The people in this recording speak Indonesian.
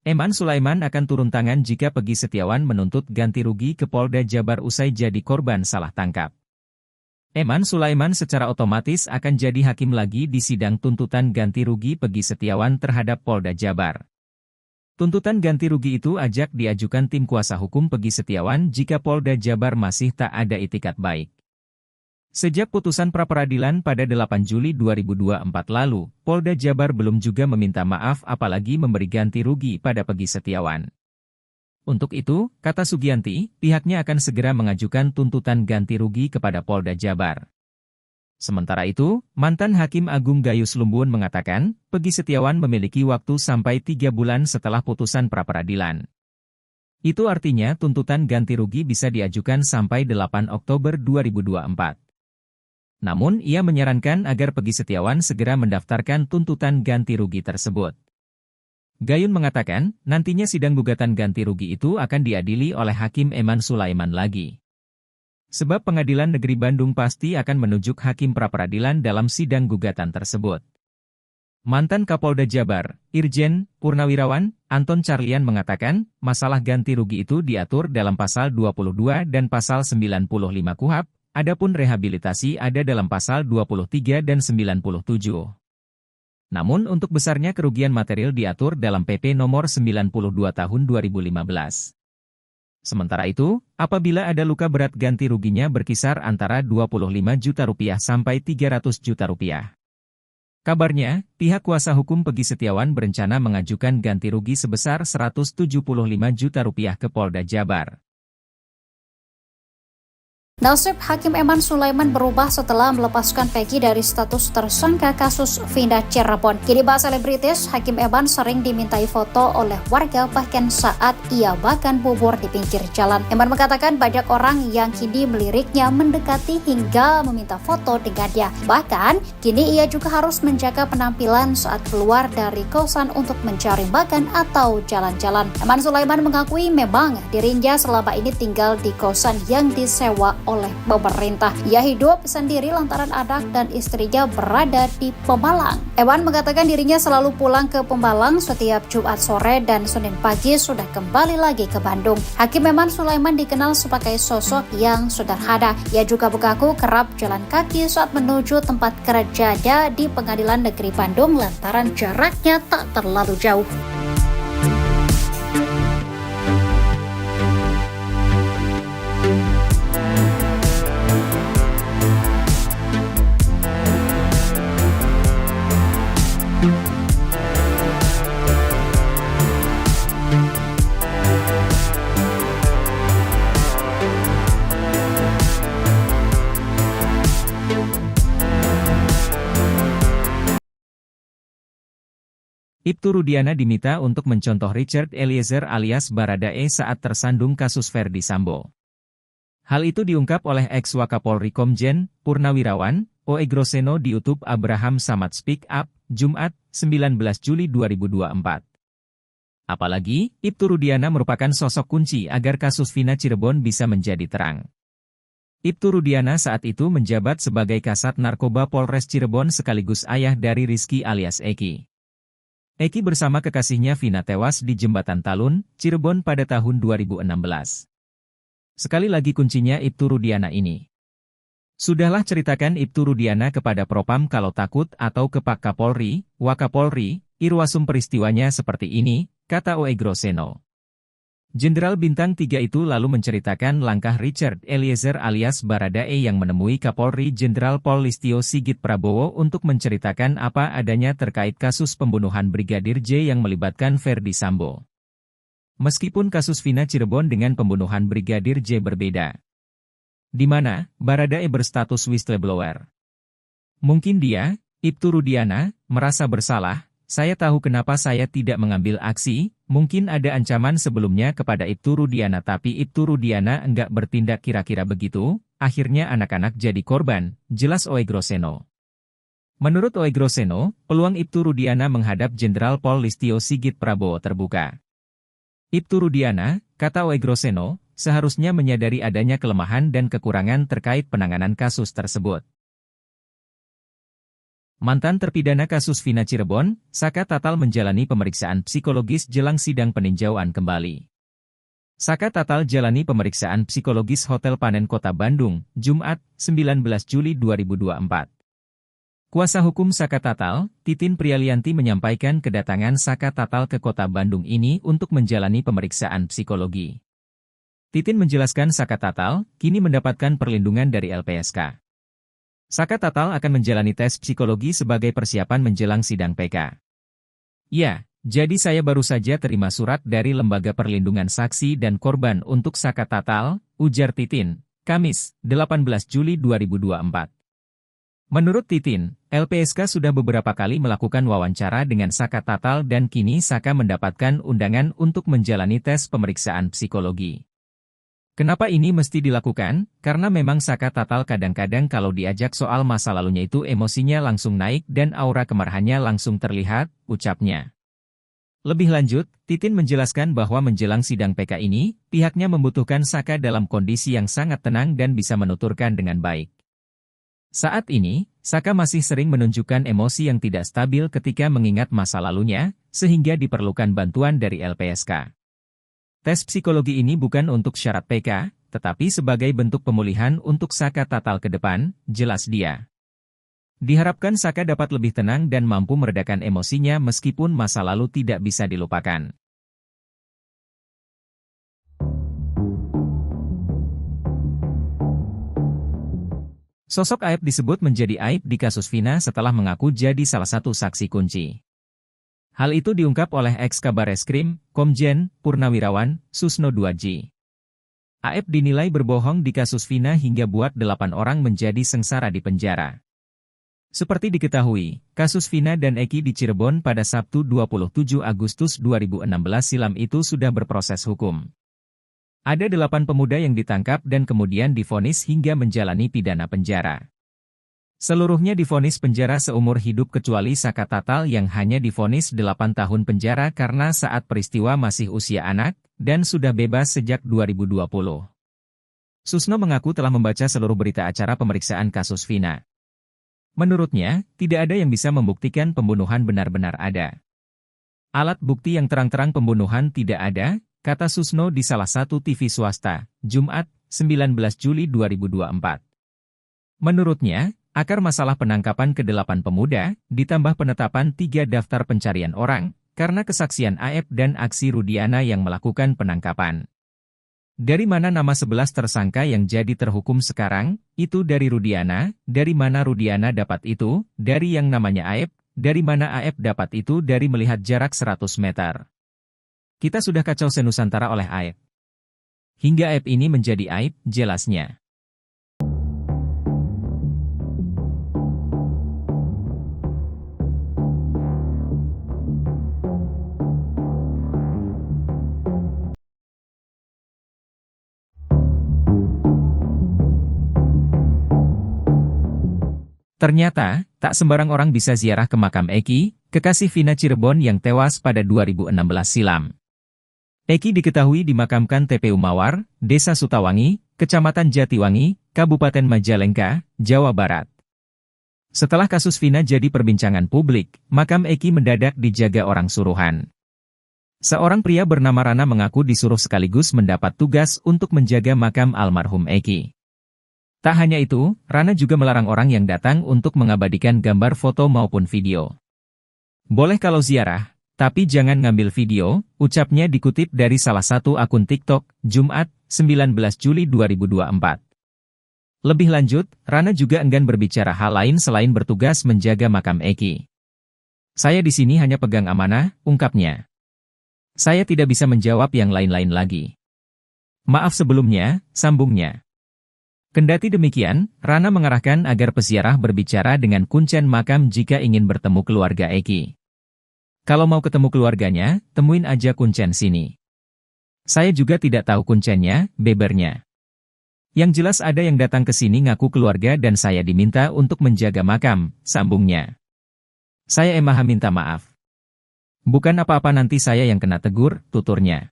Eman Sulaiman akan turun tangan jika Peggy Setiawan menuntut ganti rugi ke Polda Jabar usai jadi korban salah tangkap. Eman Sulaiman secara otomatis akan jadi hakim lagi di sidang tuntutan ganti rugi Peggy Setiawan terhadap Polda Jabar. Tuntutan ganti rugi itu ajak diajukan tim kuasa hukum Peggy Setiawan jika Polda Jabar masih tak ada itikat baik. Sejak putusan pra-peradilan pada 8 Juli 2024 lalu, Polda Jabar belum juga meminta maaf apalagi memberi ganti rugi pada Peggy Setiawan. Untuk itu, kata Sugianti, pihaknya akan segera mengajukan tuntutan ganti rugi kepada Polda Jabar. Sementara itu, mantan Hakim Agung Gayus Lumbun mengatakan, Peggy Setiawan memiliki waktu sampai 3 bulan setelah putusan pra-peradilan. Itu artinya tuntutan ganti rugi bisa diajukan sampai 8 Oktober 2024. Namun, ia menyarankan agar Peggy Setiawan segera mendaftarkan tuntutan ganti rugi tersebut. Gayun mengatakan, nantinya sidang gugatan ganti rugi itu akan diadili oleh Hakim Eman Sulaiman lagi. Sebab Pengadilan Negeri Bandung pasti akan menunjuk hakim pra-peradilan dalam sidang gugatan tersebut. Mantan Kapolda Jabar, Irjen Purnawirawan, Anton Carlian mengatakan, masalah ganti rugi itu diatur dalam pasal 22 dan pasal 95 KUHP, adapun rehabilitasi ada dalam pasal 23 dan 97. Namun untuk besarnya kerugian material diatur dalam PP nomor 92 tahun 2015. Sementara itu, apabila ada luka berat ganti ruginya berkisar antara 25 juta rupiah sampai 300 juta rupiah. Kabarnya, pihak kuasa hukum Peggy Setiawan berencana mengajukan ganti rugi sebesar 175 juta rupiah ke Polda Jabar. Nasib Hakim Eman Sulaiman berubah setelah melepaskan Peggy dari status tersangka kasus Vina Cirebon. Kini bahas selebritis, Hakim Eman sering dimintai foto oleh warga bahkan saat ia makan bubur di pinggir jalan. Eman mengatakan banyak orang yang kini meliriknya mendekati hingga meminta foto dengannya. Bahkan, kini ia juga harus menjaga penampilan saat keluar dari kosan untuk mencari makan atau jalan-jalan. Eman Sulaiman mengakui memang dirinya selama ini tinggal di kosan yang disewa oleh pemerintah. Ia hidup sendiri lantaran anak dan istrinya berada di Pemalang. Eman mengatakan dirinya selalu pulang ke Pemalang setiap Jumat sore dan Senin pagi sudah kembali lagi ke Bandung. Hakim Eman Sulaiman dikenal sebagai sosok yang sederhana. Ia juga mengaku kerap jalan kaki saat menuju tempat kerjanya di Pengadilan Negeri Bandung lantaran jaraknya tak terlalu jauh. Ibtu Rudiana diminta untuk mencontoh Richard Eliezer alias Baradae saat tersandung kasus Verdi Sambo. Hal itu diungkap oleh ex-Wakapolri Komjen Purnawirawan, O.E. Groseno di YouTube Abraham Samad Speak Up, Jumat, 19 Juli 2024. Apalagi, Ibtu Rudiana merupakan sosok kunci agar kasus Vina Cirebon bisa menjadi terang. Ibtu Rudiana saat itu menjabat sebagai Kasat Narkoba Polres Cirebon sekaligus ayah dari Rizky alias Eki. Eki bersama kekasihnya Vina tewas di Jembatan Talun, Cirebon pada tahun 2016. Sekali lagi kuncinya Ibtu Rudiana ini. Sudahlah ceritakan Ibtu Rudiana kepada Propam kalau takut atau ke Pak Kapolri, Wakapolri, irwasum peristiwanya seperti ini, kata O.E. Groseno. Jenderal Bintang 3 itu lalu menceritakan langkah Richard Eliezer alias Baradae yang menemui Kapolri Jenderal Pol Listio Sigit Prabowo untuk menceritakan apa adanya terkait kasus pembunuhan Brigadir J yang melibatkan Verdi Sambo. Meskipun kasus Vina Cirebon dengan pembunuhan Brigadir J berbeda, di mana Baradae berstatus whistleblower. Mungkin dia, Ibtu Rudiana, merasa bersalah. Saya tahu kenapa saya tidak mengambil aksi, mungkin ada ancaman sebelumnya kepada Ibtu Rudiana tapi Ibtu Rudiana enggak bertindak kira-kira begitu, akhirnya anak-anak jadi korban, jelas O.E. Groseno. Menurut O.E. Groseno, peluang Ibtu Rudiana menghadap Jenderal Pol Listio Sigit Prabowo terbuka. Ibtu Rudiana, kata O.E. Groseno, seharusnya menyadari adanya kelemahan dan kekurangan terkait penanganan kasus tersebut. Mantan terpidana kasus Vina Cirebon, Saka Tatal menjalani pemeriksaan psikologis jelang sidang peninjauan kembali. Saka Tatal jalani pemeriksaan psikologis Hotel Panen Kota Bandung, Jumat, 19 Juli 2024. Kuasa hukum Saka Tatal, Titin Prialianti menyampaikan kedatangan Saka Tatal ke Kota Bandung ini untuk menjalani pemeriksaan psikologi. Titin menjelaskan Saka Tatal kini mendapatkan perlindungan dari LPSK. Saka Tatal akan menjalani tes psikologi sebagai persiapan menjelang sidang PK. Ya, jadi saya baru saja terima surat dari Lembaga Perlindungan Saksi dan Korban untuk Saka Tatal, ujar Titin, Kamis, 18 Juli 2024. Menurut Titin, LPSK sudah beberapa kali melakukan wawancara dengan Saka Tatal dan kini Saka mendapatkan undangan untuk menjalani tes pemeriksaan psikologi. Kenapa ini mesti dilakukan? Karena memang Saka Tatal kadang-kadang kalau diajak soal masa lalunya itu emosinya langsung naik dan aura kemarahannya langsung terlihat, ucapnya. Lebih lanjut, Titin menjelaskan bahwa menjelang sidang PK ini, pihaknya membutuhkan Saka dalam kondisi yang sangat tenang dan bisa menuturkan dengan baik. Saat ini, Saka masih sering menunjukkan emosi yang tidak stabil ketika mengingat masa lalunya, sehingga diperlukan bantuan dari LPSK. Tes psikologi ini bukan untuk syarat PK, tetapi sebagai bentuk pemulihan untuk Saka Tatal ke depan, jelas dia. Diharapkan Saka dapat lebih tenang dan mampu meredakan emosinya meskipun masa lalu tidak bisa dilupakan. Sosok Aep disebut menjadi aib di kasus Vina setelah mengaku jadi salah satu saksi kunci. Hal itu diungkap oleh ex-Kabareskrim, Komjen, Purnawirawan, Susno Duadji. Aep dinilai berbohong di kasus Vina hingga buat 8 orang menjadi sengsara di penjara. Seperti diketahui, kasus Vina dan Eki di Cirebon pada Sabtu 27 Agustus 2016 silam itu sudah berproses hukum. Ada 8 pemuda yang ditangkap dan kemudian divonis hingga menjalani pidana penjara. Seluruhnya divonis penjara seumur hidup kecuali Saka Tatal yang hanya divonis 8 tahun penjara karena saat peristiwa masih usia anak, dan sudah bebas sejak 2020. Susno mengaku telah membaca seluruh berita acara pemeriksaan kasus Vina. Menurutnya, tidak ada yang bisa membuktikan pembunuhan benar-benar ada. Alat bukti yang terang-terang pembunuhan tidak ada, kata Susno di salah satu TV swasta, Jumat, 19 Juli 2024. Menurutnya, akar masalah penangkapan ke-8 pemuda, ditambah penetapan 3 daftar pencarian orang, karena kesaksian Aep dan aksi Rudiana yang melakukan penangkapan. Dari mana nama 11 tersangka yang jadi terhukum sekarang? Itu dari Rudiana. Dari mana Rudiana dapat itu? Dari yang namanya Aep. Dari mana Aep dapat itu? Dari melihat jarak 100 meter. Kita sudah kacau senusantara oleh Aep. Hingga Aep ini menjadi aib, jelasnya. Ternyata, tak sembarang orang bisa ziarah ke makam Eki, kekasih Vina Cirebon yang tewas pada 2016 silam. Eki diketahui dimakamkan TPU Mawar, Desa Sutawangi, Kecamatan Jatiwangi, Kabupaten Majalengka, Jawa Barat. Setelah kasus Vina jadi perbincangan publik, makam Eki mendadak dijaga orang suruhan. Seorang pria bernama Rana mengaku disuruh sekaligus mendapat tugas untuk menjaga makam almarhum Eki. Tak hanya itu, Rana juga melarang orang yang datang untuk mengabadikan gambar foto maupun video. Boleh kalau ziarah, tapi jangan ngambil video, ucapnya dikutip dari salah satu akun TikTok, Jumat, 19 Juli 2024. Lebih lanjut, Rana juga enggan berbicara hal lain selain bertugas menjaga makam Eki. Saya di sini hanya pegang amanah, ungkapnya. Saya tidak bisa menjawab yang lain-lain lagi. Maaf sebelumnya, sambungnya. Kendati demikian, Rana mengarahkan agar peziarah berbicara dengan kuncen makam jika ingin bertemu keluarga Eki. Kalau mau ketemu keluarganya, temuin aja kuncen sini. Saya juga tidak tahu kuncennya, bebernya. Yang jelas ada yang datang ke sini ngaku keluarga dan saya diminta untuk menjaga makam, sambungnya. Saya emaha minta maaf. Bukan apa-apa nanti saya yang kena tegur, tuturnya.